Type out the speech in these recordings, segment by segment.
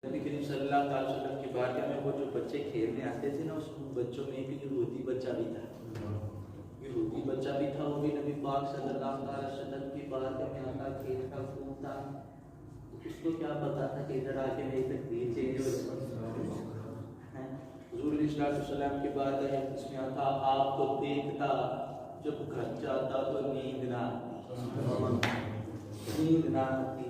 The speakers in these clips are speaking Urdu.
نبی کریم صلی اللہ علیہ وسلم کی بارگاہ میں وہ جو بچے کھیلنے آتے تھے نا، اس بچوں میں ایک یہودی بچہ بھی تھا. یہودی بچہ بھی تھا، وہ بھی نبی پاک صلی اللہ علیہ وسلم کی بارگاہ میں آتا، کھیلتا کودتا. اس کو کیا پتا تھا کہ ادھر آ کے میری تقدیر چینج ہو جائے. حضور علیہ السلام کی بارگاہ میں اس میں آتا، آپ کو دیکھتا، جب گھر جاتا تو نیند نہ آتی.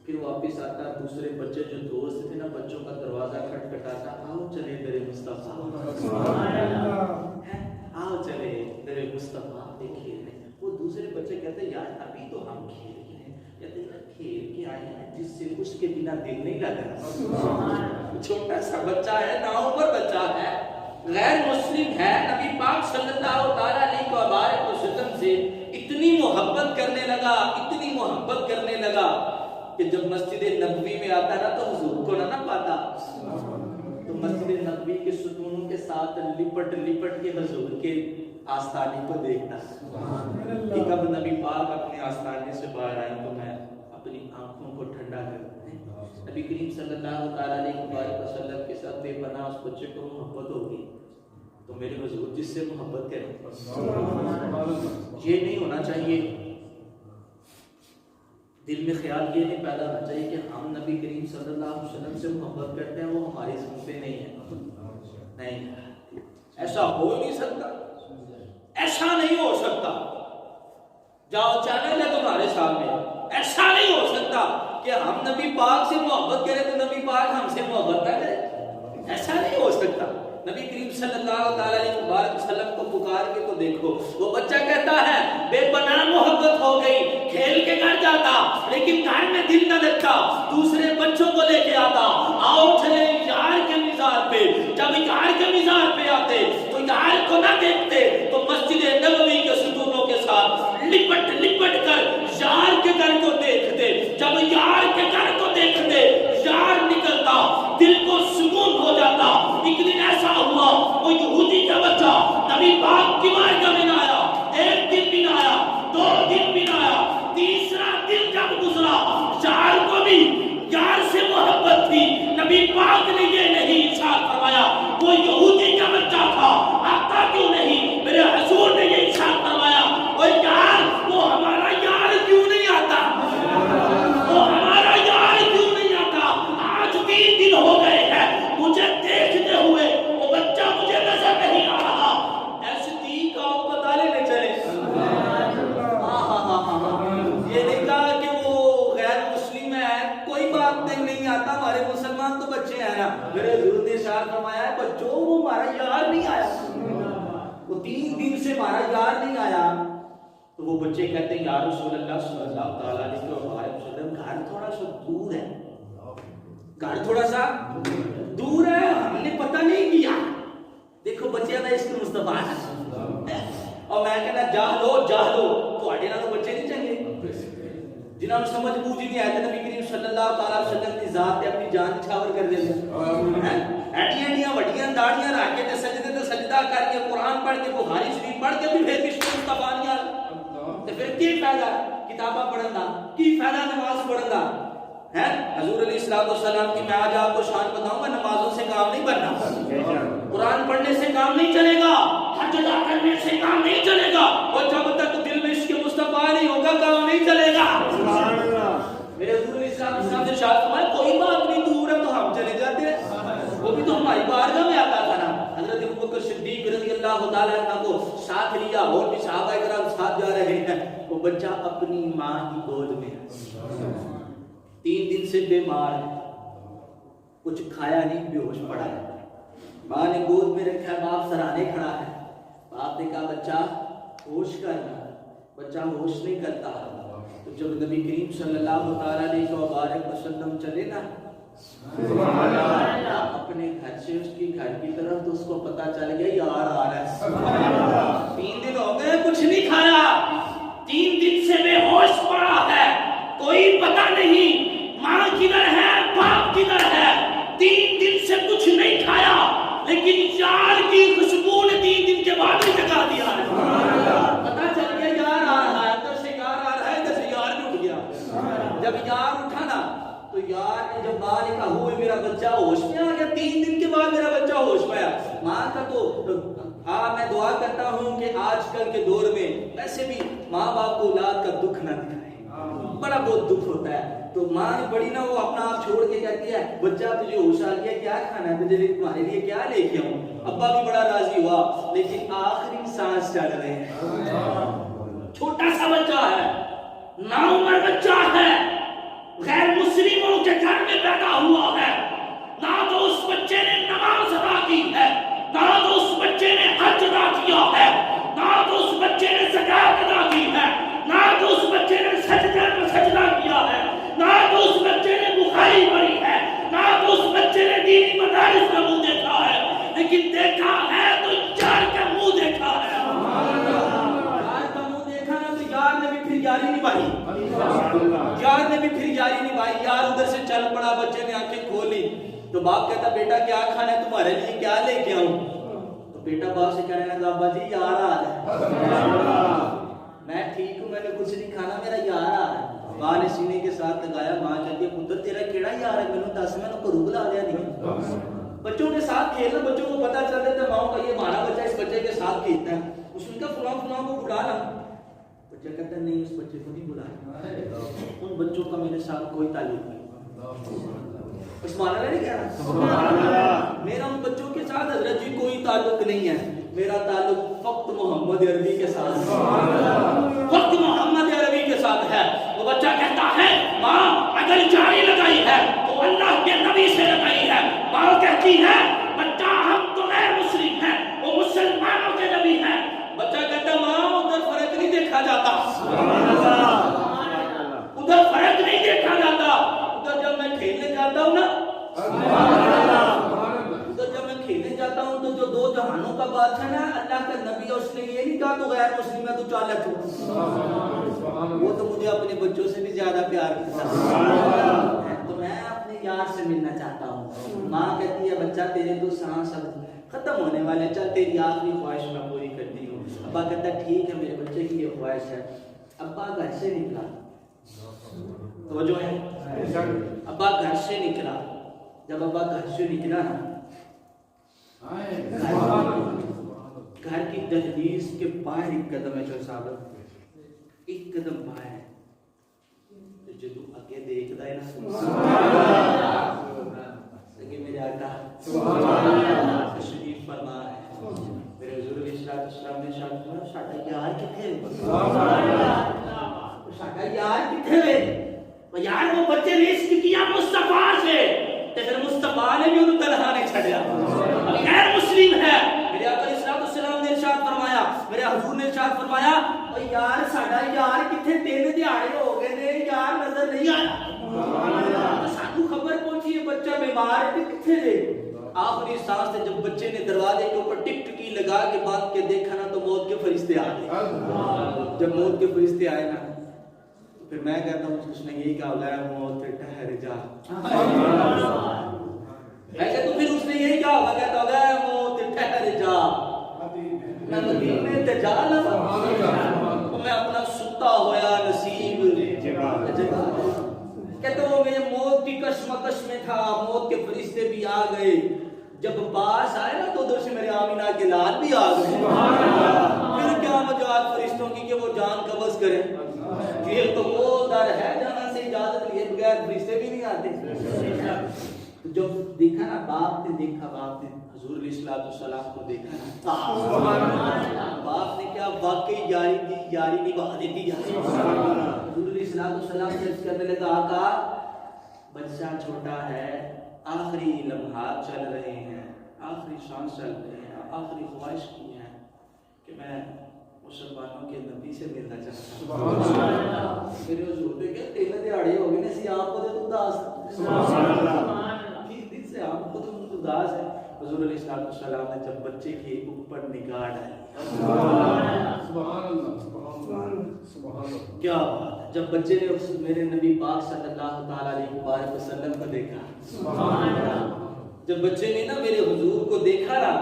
پھر واپس آتا، دوسرے بچے جو دوست تھے نا، بچوں کا دروازہ کھٹکھٹاتا، آؤ چلے درے مصطفیٰ، آؤ چلے درے مصطفیٰ دیکھیے. وہ دوسرے بچے کہتے یار ابھی تو ہم کھیل رہے ہیں. کہتے ہیں کھیل کے آئے ہیں جس سے اس کے بنا دل نہیں لگ رہا. چھوٹا سا بچہ ہے، نوعمر بچہ ہے، غیر مسلم ہے، نبی پاک صلی اللہ علیہ وسلم سے اتنی محبت کرنے لگا کہ جب مسجد نبوی میں آتا نا تو حضور کو نہ پاتا، تو مسجد نبوی کے ستونوں کے ساتھ لپٹ کے حضور کے آستانے کو دیکھتا کہ کب نبی پاک اپنے آستانے سے باہر آئے تو میں اپنی آنکھوں کو ٹھنڈا کر. نبی کریم صلی اللہ علیہ وسلم کے ساتھ بے پناہ اس بچے کو محبت ہوگی تو میرے حضور جس سے محبت کریں. یہ نہیں ہونا چاہیے، دل میں خیال یہ نہیں پیدا ہونا چاہیے کہ ہم نبی کریم صلی اللہ علیہ وسلم سے محبت کرتے ہیں، وہ ہماری سمجھ پہ نہیں ہے. نہیں، ایسا ہو نہیں سکتا، ایسا نہیں ہو سکتا. جاؤ چینل ہے تمہارے سامنے، ایسا نہیں ہو سکتا کہ ہم نبی پاک سے محبت کریں تو نبی پاک ہم سے محبت نہ کرے. ایسا نہیں ہو سکتا. نبی کریم صلی اللہ علیہ وسلم کو پکار کے تو دیکھو، وہ بچہ کہتا ہے بے پناہ محبت ہو گئی، کھیل کے گھر جاتا لیکن گھر میں دل نہ لگتا، دوسرے بچوں کو لے کے آتا، آؤ چلے یار کے مزار پہ. جب یار کے مزار پہ آتے تو یار کو نہ دیکھتے تو مسجد نبوی کے ستونوں کے ساتھ لپٹ کر یار کے گھر کو دیکھتے. جب یار کے گھر کو دیکھتے، یار نکلتا، دل کو سکون ہو جاتا. ایک دن ایسا ہوا، وہ یہودی کا بچہ نبی پاک کی بارگاہ میں نہ آیا، ایک دن بھی نہ آیا، 2 دن بھی نہ آیا، تیسرا دن جب گزرا، یار کو بھی یار سے محبت تھی. نبی پاک نے یہ نہیں ارشاد فرمایا وہ یہودی کا بچہ تھا آتا کیوں نہیں. میرے حضور نے یہ ارشاد فرمایا وہ یار، وہ ہمارا یار کیوں نہیں آتا، وہ ہمارا یار کیوں نہیں آتا. آج 3 دن ہو گئے ہیں مجھے دیکھتے ہوئے، وہ بچہ مجھے نظر نہیں آ رہا. ایسے تین کا پتہ لینے چلے. یہ نہیں کہا کہ وہ غیر مسلم ہے، کوئی بات نہیں آتا، ہمارے مسلمان تو بچے ہیں نا. میرے حضور نے ارشاد فرمایا ہے بچوں وہ ہمارا یار نہیں آیا، وہ 3 دن سے ہمارا یار نہیں آیا. تو وہ بچے کہتے ہیں یا رسول اللہ صلی اللہ علیہ وسلم گھر تھوڑا سا دور ہے، گھر تھوڑا سا دور ہے، ہم نے پتہ نہیں کیا. دیکھو بچے دا اس کو مصطفیٰ ہے. اور میں کہنا جاہلو تھوڑے نال بچے نہیں چنگے جنہاں نوں سمجھ بوجھ نہیں آئے. نبی کریم صلی اللہ علیہ وسلم کی ذات تے اپنی جان نچھاور کر دے. ایڈیاں وڈیاں داڑیاں رکھ کے تے سجدے تے سجدہ کر کے قرآن پڑھ کے بخاری شریف پڑھ کے بھی پھر مصطفیٰ نہیں آ. تے پھر کی فائدہ کتاباں پڑھن دا، کی فائدہ نماز پڑھن دا ہے. حضور علیہ السلام کی میں آج آپ کو شان بتاؤں گا، نمازوں سے کام نہیں بننا، قرآن پڑھنے سے کام نہیں چلے گا، حج ادا کرنے سے کام نہیں چلے گا، اور جب تک دل میں عشق مصطفیٰ نہیں ہوگا کام نہیں چلے گا. میرے حضور علیہ السلام نے ارشاد فرمایا کوئی بات نہیں دور ہے تو ہم چلے جاتے ہیں، وہ بھی تو ہماری بارگاہ میں آتا تھا نا. حضرت ابوبکر صدیق رضی اللہ تعالیٰ عنہ کو ساتھ لیا، اور بھی صحابہ کرام ساتھ جا رہے ہیں. وہ بچہ اپنی ماں کی گود میں 3 دن سے بیمار ہے، کچھ کھایا نہیں، بے ہوش پڑا ہے. ماں نے گود میں رکھا، باپ سرانے کھڑا ہے. باپ نے کہا بچہ ہوش کرنا، بچہ ہوش نہیں کرتا. تو جب نبی کریم صلی اللہ علیہ وسلم چلے نا اپنے گھر سے اس کی گھر کی طرف، تو اس کو پتا چل گیا یار آ رہا ہے. 3 دن ہو گئے کچھ نہیں کھایا، 3 دن سے بے ہوش پڑا ہے، کوئی پتہ نہیں ماں کدھر ہے باپ کدھر ہے. 3 دن سے کچھ نہیں کھایا لیکن یار کی خوشبو نے 3 دن کے بعد بھی جگا دیا ہے. پتہ چل گیا یار آ رہا ہے، ادھر سے یار آ رہا ہے، ادھر سے یار بھی اٹھ گیا. جب یار اٹھا نا تو یار نے جب ماں نے کہا ہوئے میرا بچہ ہوش میں آ گیا، 3 دن کے بعد میرا بچہ ہوش میں آیا۔ ماں کا تو میں دعا کرتا ہوں کہ آج کل کے دور میں ویسے بھی ماں باپ کو اولاد کا دکھ نہ دکھائے، بڑا بہت دکھ ہوتا ہے۔ تو ماں بڑی نا وہ اپنا آپ چھوڑ کے کہتی ہے بچہ تجھے ہوش آ گیا، کیا کھانا ہے تجھے، تمہارے لیے کیا لے کے آؤں؟ ابا بھی بڑا راضی ہوا، لیکن آخری سانس چڑھ رہے ہیں، چھوٹا سا بچہ ہے، ناعمر بچہ ہے، غیر مسلموں کے گھر میں پیدا ہوا ہے، نہ تو اس بچے نے نماز ادا کی ہے، نہ تو اس بچے نے حج ادا کیا ہے، نہ تو اس بچے نے زکات ادا کی ہے، نہ تو اس بچے نے سجدہ پر سجدہ کیا ہے، نہ تو اس بچے نے بخاری پڑھی ہے، نہ تو اس بچے نے دینی مدارس کا منہ دیکھا ہے، لیکن دیکھا ہے تو یار کا منہ دیکھا ہے۔ یار کا منہ دیکھا نا تو یار نے بھی پھر یاری نبھائی، یار نے بھی پھر یاری نبھائی۔ یار ادھر سے چل پڑا، بچے نے آنکھیں کھولی تو باپ کہتا بیٹا کیا کھانا ہے تمہارے لیے، کیا لے کے آؤں؟ تو بیٹا باپ سے کہنے لگا ابا جی یار آ رہا ہے، میں ٹھیک ہوں، میں نے کچھ نہیں کھانا، میرا یار آ رہا ہے۔ ماں نے سینے کے ساتھ لگایا، ماں کہتی ہے پتر تیرا کیڑا یار ہے، میں نے دس میں نے گھروں بلا دیا نہیں۔ بچوں کے ساتھ کھیلنا، بچوں کو پتا چل دیتا ہے ماں کا یہ ہمارا بچہ اس بچے کے ساتھ کھیلتا ہے، اس نے کہا فلاں فلاں کو بلا لا، بچہ کہتا ہے نہیں اس بچے کو نہیں بلا، ان بچوں کا میرے ساتھ کوئی تعلق نہیں۔ سبحان اللہ نہیں کہہ رہا، میرا ان بچوں کے ساتھ حضرت جی کوئی تعلق نہیں ہے، میرا تعلق فقط محمد عربی کے ساتھ ہے، فقط محمد عربی کے ساتھ ہے۔ وہ بچہ کہتا ہے ماں اگر جاری لگائی ہے تو اللہ کے نبی سے لگائی ہے۔ ماں کہتی ہے بچہ ہم تو غیر مسلم ہیں، وہ مسلمانوں کے نبی ہیں۔ بچہ کہتا ماں ادھر فرق نہیں دیکھا جاتا، ادھر فرق نہیں دیکھا جاتا، ادھر جب میں کھیلنے جاتا ہوں نا، ادھر جب میں کھیلنے جاتا ہوں تو جو 2 جہانوں کا بادشاہ نا اللہ کا نبی ہے، اس نے یہ نہیں کہا تو غیر مسلم ہے تو چالا چھوڑ، وہ تو مجھے اپنے بچوں سے بھی زیادہ پیار کرتا ہے، تو میں اپنے یار سے ملنا چاہتا ہوں۔ ماں کہتی ہے بچہ تیرے تو سانس ختم ہونے والے، چل تیری آخری خواہش میں پوری کرتی ہوں۔ ابا کہتا ہے ٹھیک ہے میرے بچے کی یہ خواہش ہے۔ ابا گھر سے نکلا، توجہ ہے، ابا گھر سے نکلا، جب ابا گھر سے نکلا نا گھر کی دہلیز کے باہر ایک قدم ہے جو ثابت، ایک قدم باہر جو تو اگے دیکھتا ہے نا کہ میرے آقا تشریف فرما ہے، میرے حضور علیہ السلام نے ساڈا یار کتھے، ساڈا یار کتھے، یار وہ بچے نے عشق کیا مصطفیٰ سے، تے پھر مصطفیٰ نے بھی انہوں تنہا نہیں چھڑیا، غیر مسلم ہے۔ میرے آقا علیہ السلام نے ارشاد فرمایا، میرے حضور نے ارشاد فرمایا او یار ساڈا یار کتھے، 3 دیہاڑے ہو گئے نے یار نظر نہیں آیا، سانو خبر پہنچی ہے بچہ بیمار ہے کتھے دے۔ آخری سانس سے جب بچے نے دروازے کے اوپر ٹک ٹکی لگا کے باندھ کے دیکھا نا تو موت کے فرشتے آ گئے۔ جب موت کے فرشتے آئے نا پھر میں کہتا ہوں اس نے یہی کہا غیر موت ٹھہر جا، ایسے تو پھر اس نے یہی کہا ہوگا، کہتا غیر موت ٹھہر جا، میں مدینے تے جا لگا، میں اپنا ستا ہویا نصیب جگا، کہتا وہ میرے موت کی کشمکش میں تھا، موت کے فرشتے بھی آ گئے، جب پاس آئے نا تو ادھر سے میرے آمینہ کے لال بھی آ گئے، پھر کیا مجال فرشتوں کی کہ وہ جان قبض کریں، یہ تو وہ در ہے جہاں سے اجازت لیے بغیر فرشتے بھی نہیں آتے۔ جب دیکھا نا باپ نے دیکھا، باپ نے حضور علیہ السلام کو دیکھا نا، باپ نے کیا واقعی یاری دی، یاری نبھا دیتی ہے۔ حضور علیہ السلام سے عرض کرنے لگا آقا بچہ چھوٹا ہے، آخری لمحات چل رہے ہیں، آخری سانس چل رہے ہیں، آخری خواہش کی ہے کہ میں مسلمانوں کے نبی سے ملنا چاہتا ہوں۔ میرے حضور نے کہا 3 دیہاڑے ہو گئے نے سی آپ کو تو اداس کس دن سے آپ کو تو اداس ہے۔ حضور علیہ السلام نے جب بچے کے اوپر نگاہ ڈالی، کیا بات ہے، جب بچے نے میرے نبی پاک صلی اللہ تعالی علیہ وسلم کو دیکھا، جب بچے نے نا میرے حضور کو دیکھا نا،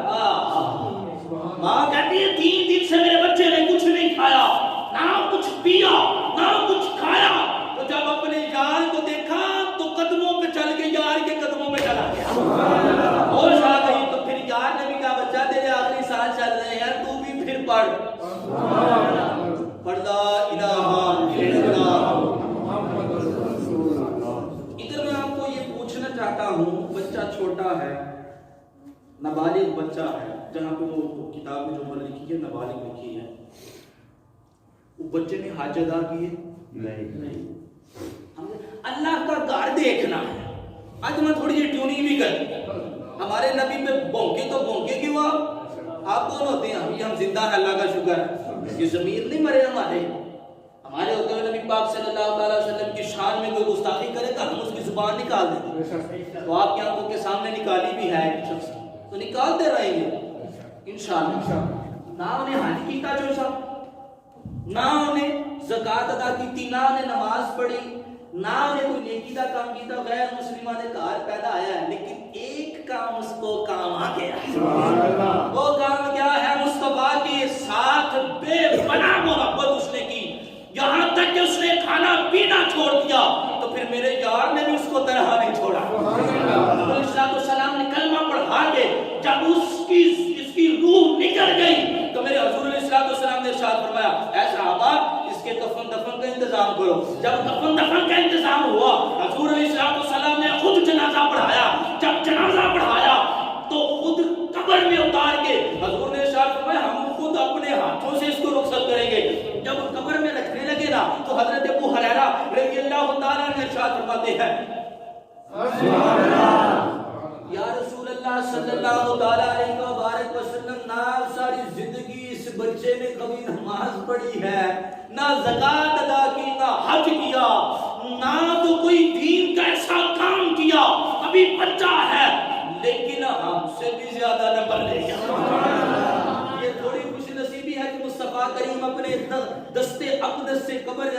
ماں کہتی ہے 3 دن سے میرے بچے نے کچھ نہیں کھایا، نہ کچھ پیا، نہ کچھ کھایا، تو جب اپنے یار کو دیکھا تو قدموں پہ چل کے یار کے قدموں میں چلا، چاہتا ہوں بچہ چھوٹا ہے، نابالغ بچہ ہے، جہاں پہ وہ کتاب میں جو عمر لکھی ہے نابالغ لکھی ہے، وہ بچے نے حج ادا کی ہے نہیں۔ اللہ کا گھر دیکھنا ہے۔ آج میں تھوڑی جی ٹیوننگ بھی کر، ہمارے نبی پہ بھونکے تو بھونکے کیوں آپ کون ہوتے ہیں؟ ابھی ہم زندہ ہیں، اللہ کا شکر ہے، یہ ضمیر نہیں مرے ہمارے ہوتے ہوئے نبی پاک صلی اللہ علیہ وسلم کی شان میں کوئی گستاخی کرے تو ہم اس کی زبان نکال دیں، تو آپ کی آنکھوں کے سامنے نکالی بھی ہے تو نکالتے رہیں گے انشاءاللہ۔ نہ انہیں حج کیتا جو سب، نہ انہیں زکات ادا کی تھی، نہ انہیں نماز پڑھی، نہ انہیں کوئی نیکی کا کام کیتا، غیر مسلمان نے کار پیدا آیا ہے، لیکن ایک کام اس کو کام آ گیا ہے۔ وہ کام کیا ہے؟ مصطفیٰ کے ساتھ بے پناہ محبت اس نے کی، یہاں تک کہ اس نے کھانا پینا چھوڑ دیا، تو پھر میرے یار نے بھی اس کو تنہا نہیں چھوڑا۔ علیہ السلام نے کلمہ پڑھا کے جب اس کی روح نکل گئی تو میرے حضور علیہ السلام نے ارشاد فرمایا، اے صحابہ اس کے کفن دفن کا انتظام کرو۔ جب کفن دفن کا انتظام ہوا، حضور علیہ السلام نے خود جنازہ پڑھایا۔ جب جنازہ پڑھایا تو خود قبر میں اتار کے حضور نے ارشاد فرمایا ہم خود اپنے ہاتھوں سے اس کو رخصت کریں گے۔ جب قبر میں رکھنے لگے نا تو حضرت ابو ہریرہ رضی اللہ تعالیٰ عنہ ارشاد فرماتے ہیں، یا رسول اللہ صلی اللہ علیہ وآلہ وسلم، نہ ساری زندگی اس بچے نے کبھی نماز پڑھی ہے، نہ زکات ادا کی، نہ حج کیا، نہ تو کوئی دین کا ایسا کام کیا، ابھی بچہ ہے لیکن ہم سے بھی زیادہ نمبر لے گیا۔ یہ تھوڑی خوش نصیبی ہے کہ مصطفیٰ کریم اپنے دستے اقدس سے قبر